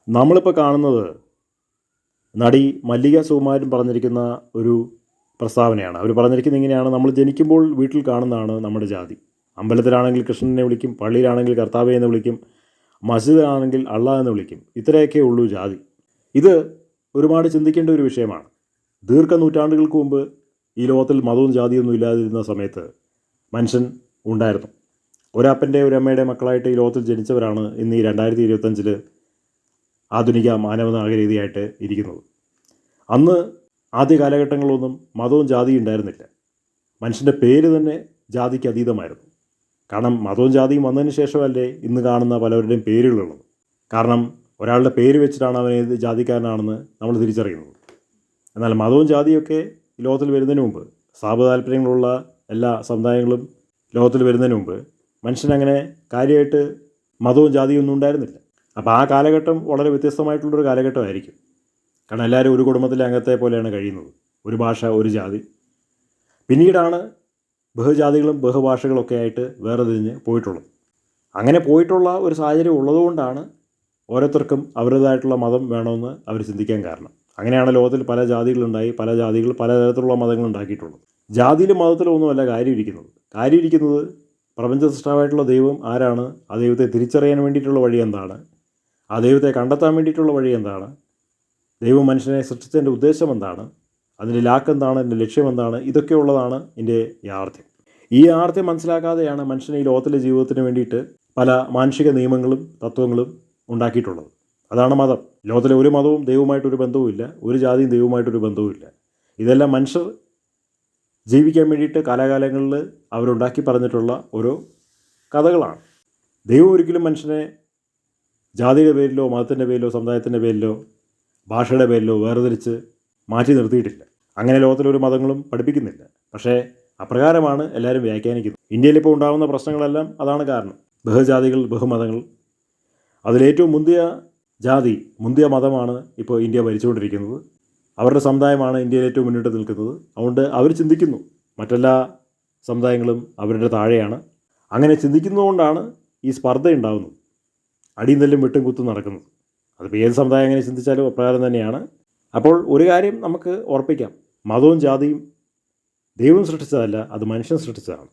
നമ്മളിപ്പോൾ കാണുന്നത് നടി മല്ലിക സുകുമാരൻ പറഞ്ഞിരിക്കുന്ന ഒരു പ്രസ്താവനയാണ്. അവർ പറഞ്ഞിരിക്കുന്നത് ഇങ്ങനെയാണ്: നമ്മൾ ജനിക്കുമ്പോൾ വീട്ടിൽ കാണുന്നതാണ് നമ്മുടെ ജാതി. അമ്പലത്തിലാണെങ്കിൽ കൃഷ്ണനെ വിളിക്കും, പള്ളിയിലാണെങ്കിൽ കർത്താവേ എന്ന് വിളിക്കും, മസ്ജിദിലാണെങ്കിൽ അള്ളാഹ് എന്ന് വിളിക്കും. ഇത്രയൊക്കെ ഉള്ളൂ ജാതി. ഇത് ഒരുപാട് ചിന്തിക്കേണ്ട ഒരു വിഷയമാണ്. നൂറ്റാണ്ടുകൾക്ക് മുമ്പ് ഈ ലോകത്തിൽ മതവും ജാതിയൊന്നും ഇല്ലാതിരുന്ന സമയത്ത് മനുഷ്യൻ ഉണ്ടായിരുന്നു. ഒരപ്പൻ്റെ ഒരമ്മയുടെ മക്കളായിട്ട് ഈ ലോകത്തിൽ ജനിച്ചവരാണ് ഇന്ന് ഈ 2025 ആധുനിക മാനവ നാഗരീതിയായിട്ട് ഇരിക്കുന്നത്. അന്ന് ആദ്യ കാലഘട്ടങ്ങളിലൊന്നും മതവും ജാതിയും ഉണ്ടായിരുന്നില്ല. മനുഷ്യൻ്റെ പേര് തന്നെ ജാതിക്ക് അതീതമായിരുന്നു. കാരണം മതവും ജാതിയും വന്നതിന് ശേഷമല്ലേ ഇന്ന് കാണുന്ന പലവരുടെയും പേരുകളുള്ളത്. കാരണം ഒരാളുടെ പേര് വെച്ചിട്ടാണ് അവൻ ഏത് ജാതിക്കാരനാണെന്ന് നമ്മൾ തിരിച്ചറിയുന്നത്. എന്നാൽ മതവും ജാതിയൊക്കെ ലോകത്തിൽ വരുന്നതിന് മുമ്പ്, താല്പര്യങ്ങളുള്ള എല്ലാ സമുദായങ്ങളും ലോകത്തിൽ വരുന്നതിന് മുമ്പ് മനുഷ്യനങ്ങനെ കാര്യമായിട്ട് മതവും ജാതിയും ഒന്നും ഉണ്ടായിരുന്നില്ല. അപ്പോൾ ആ കാലഘട്ടം വളരെ വ്യത്യസ്തമായിട്ടുള്ളൊരു കാലഘട്ടമായിരിക്കും. കാരണം എല്ലാവരും ഒരു കുടുംബത്തിലെ അംഗത്തെ പോലെയാണ് കഴിയുന്നത്. ഒരു ഭാഷ, ഒരു ജാതി. പിന്നീടാണ് ബഹുജാതികളും ബഹുഭാഷകളൊക്കെ ആയിട്ട് വേർതിരിഞ്ഞ് പോയിട്ടുള്ളത്. അങ്ങനെ പോയിട്ടുള്ള ഒരു സാഹചര്യം ഉള്ളതുകൊണ്ടാണ് ഓരോരുത്തർക്കും അവരുടേതായിട്ടുള്ള മതം വേണമെന്ന് അവർ ചിന്തിക്കാൻ കാരണം. അങ്ങനെയാണ് ലോകത്തിൽ പല ജാതികളുണ്ടായി, പല ജാതികൾ പലതരത്തിലുള്ള മതങ്ങൾ ഉണ്ടാക്കിയിട്ടുള്ളത്. ജാതിയിലും മതത്തിലും ഒന്നുമല്ല കാര്യമിരിക്കുന്നത് പ്രപഞ്ച സൃഷ്ടാവായിട്ടുള്ള ദൈവം ആരാണ്, ആ ദൈവത്തെ തിരിച്ചറിയാൻ വേണ്ടിയിട്ടുള്ള വഴി എന്താണ്, ആ ദൈവത്തെ കണ്ടെത്താൻ വേണ്ടിയിട്ടുള്ള വഴി എന്താണ്, ദൈവം മനുഷ്യനെ സൃഷ്ടിച്ചതിൻ്റെ ഉദ്ദേശം എന്താണ്, അതിൻ്റെ ലാക്ക് എന്താണ്, അതിൻ്റെ ലക്ഷ്യം എന്താണ്, ഇതൊക്കെ ഉള്ളതാണ് ഇതിൻ്റെ യാഥാർത്ഥ്യം. ഈ യാഥാർത്ഥ്യം മനസ്സിലാക്കാതെയാണ് മനുഷ്യനെ ഈ ലോകത്തിലെ ജീവിതത്തിന് വേണ്ടിയിട്ട് പല മാനുഷിക നിയമങ്ങളും തത്വങ്ങളും ഉണ്ടാക്കിയിട്ടുള്ളത്. അതാണ് മതം. ലോകത്തിലെ ഒരു മതവും ദൈവവുമായിട്ടൊരു ബന്ധവുമില്ല, ഒരു ജാതിയും ദൈവവുമായിട്ടൊരു ബന്ധവുമില്ല. ഇതെല്ലാം മനുഷ്യർ ജീവിക്കാൻ വേണ്ടിയിട്ട് കാലാകാലങ്ങളിൽ അവരുണ്ടാക്കി പറഞ്ഞിട്ടുള്ള ഓരോ കഥകളാണ്. ദൈവം ഒരിക്കലും മനുഷ്യനെ ജാതിയുടെ പേരിലോ മതത്തിൻ്റെ പേരിലോ സമുദായത്തിൻ്റെ പേരിലോ ഭാഷയുടെ പേരിലോ വേർതിരിച്ച് മാറ്റി നിർത്തിയിട്ടില്ല. അങ്ങനെ ലോകത്തിലൊരു മതങ്ങളും പഠിപ്പിക്കുന്നില്ല. പക്ഷേ അപ്രകാരമാണ് എല്ലാവരും വ്യാഖ്യാനിക്കുന്നത്. ഇന്ത്യയിലിപ്പോൾ ഉണ്ടാകുന്ന പ്രശ്നങ്ങളെല്ലാം അതാണ് കാരണം. ബഹുജാതികൾ, ബഹുമതങ്ങൾ. അതിലേറ്റവും മുന്തിയ മതമാണ് ഇപ്പോൾ ഇന്ത്യ ഭരിച്ചുകൊണ്ടിരിക്കുന്നത്. അവരുടെ സമുദായമാണ് ഇന്ത്യയിൽ ഏറ്റവും മുന്നിട്ട് നിൽക്കുന്നത്. അതുകൊണ്ട് അവർ ചിന്തിക്കുന്നു മറ്റെല്ലാ സമുദായങ്ങളും അവരുടെ താഴെയാണ്. അങ്ങനെ ചിന്തിക്കുന്നതുകൊണ്ടാണ് ഈ സ്പർദ്ധ ഉണ്ടാകുന്നത്, അടിയും തല്ലും വെട്ടും കുത്തും നടക്കുന്നത്. അതിപ്പോൾ ഏത് സമുദായം അങ്ങനെ ചിന്തിച്ചാലും അപ്രകാരം തന്നെയാണ്. അപ്പോൾ ഒരു കാര്യം നമുക്ക് ഓർപ്പിക്കാം: മതവും ജാതിയും ദൈവം സൃഷ്ടിച്ചതല്ല, അത് മനുഷ്യൻ സൃഷ്ടിച്ചതാണ്.